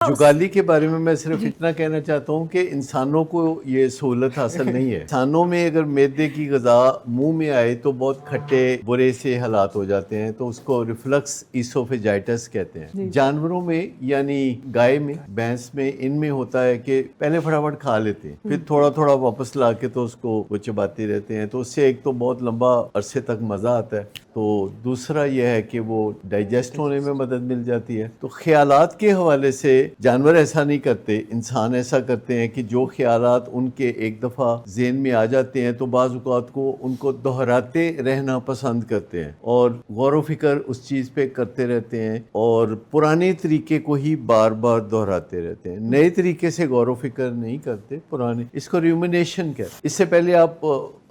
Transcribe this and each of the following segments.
जुगाली के बारे में मैं सिर्फ इतना कहना चाहता हूँ कि इंसानों को ये सहूलत हासिल नहीं है। इंसानों में अगर मैदे की ग़िज़ा मुंह में आए तो बहुत खट्टे बुरे से हालात हो जाते हैं, तो उसको रिफ्लक्स ईसोफेजाइटिस कहते हैं। जानवरों में यानी गाय में, भैंस में, इनमें होता है कि पहले फटाफट खा लेते हैं, फिर थोड़ा थोड़ा वापस ला के तो उसको वो चबाते रहते हैं, तो उससे एक तो बहुत लंबा अरसे तक मज़ा आता है, तो दूसरा यह है कि वो डाइजेस्ट होने में मदद मिल जाती है। तो ख्यालात के हवाले से जानवर ऐसा नहीं करते, इंसान ऐसा करते हैं कि जो ख्यालात उनके एक दफ़ा ज़हन में आ जाते हैं तो बाज़ औक़ात को उनको दोहराते रहना पसंद करते हैं और गौर व फिक्र उस चीज़ पे करते रहते हैं और पुराने तरीके को ही बार बार दोहराते रहते हैं, नए तरीके से गौर व फिक्र नहीं करते पुराने। इसको रूमिनेशन कहते हैं। इससे पहले आप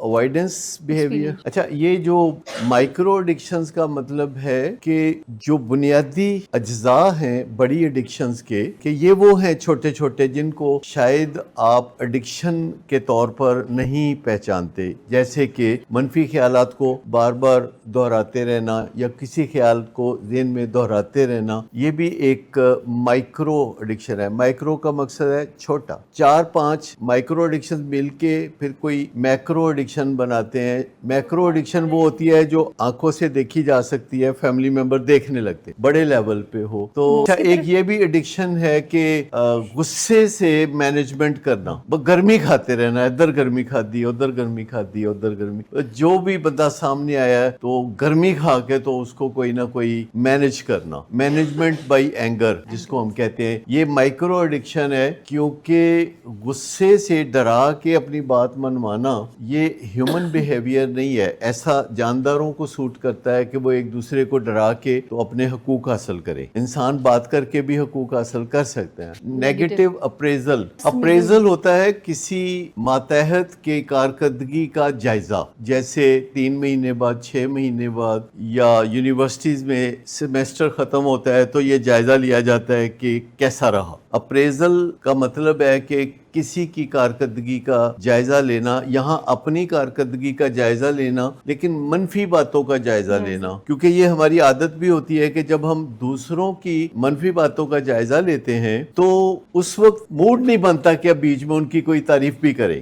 अवॉइडेंस बिहेवियर। अच्छा, ये जो माइक्रो एडिक्शंस का मतलब है कि जो बुनियादी अज्जा हैं बड़ी एडिक्शंस के, कि ये वो हैं छोटे छोटे जिनको शायद आप एडिक्शन के तौर पर नहीं पहचानते, जैसे कि मनफी ख्यालात को बार बार दोहराते रहना या किसी ख्याल को ज़हन में दोहराते रहना, ये भी एक माइक्रो एडिक्शन है। माइक्रो का मकसद है छोटा। 4-5 माइक्रो एडिक्शन मिल के फिर कोई मैक्रो एडिक्शन बनाते हैं। मैक्रो एडिक्शन वो होती है जो आंखों से देखी जा सकती है, फैमिली मेंबर देखने लगते, बड़े लेवल पे हो। तो अच्छा, एक ये भी एडिक्शन है कि गुस्से से मैनेजमेंट करना, गर्मी खाते रहना, इधर गर्मी खा दी, उधर गर्मी खा दी, उधर गर्मी, जो भी बंदा सामने आया है तो गर्मी खा के तो उसको कोई ना कोई मैनेज करना, मैनेजमेंट बाय एंगर जिसको हम कहते हैं, ये माइक्रो एडिक्शन है। क्योंकि गुस्से से डरा के अपनी बात मनवाना ये ह्यूमन बिहेवियर नहीं है। ऐसा जानदारों को सूट करता है कि वो एक दूसरे को डरा के तो अपने हकूक हासिल करे। इंसान बात करके भी हकूक हासिल कर सकते हैं। नेगेटिव अप्रेजल होता है किसी मातहत के कारकर्दगी का जायजा, जैसे 3 महीने बाद, 6 महीने बाद, या यूनिवर्सिटीज में सेमेस्टर खत्म होता है तो ये जायजा लिया जाता है कि कैसा रहा। अप्रेजल का मतलब है कि किसी की कारकर्दगी का जायजा लेना, यहाँ अपनी कारकर्दगी का जायजा लेना, लेकिन मनफी बातों का जायजा लेना, क्योंकि ये हमारी आदत भी होती है कि जब हम दूसरों की मनफी बातों का जायजा लेते हैं तो उस वक्त मूड नहीं बनता कि अब बीच में उनकी कोई तारीफ भी करें।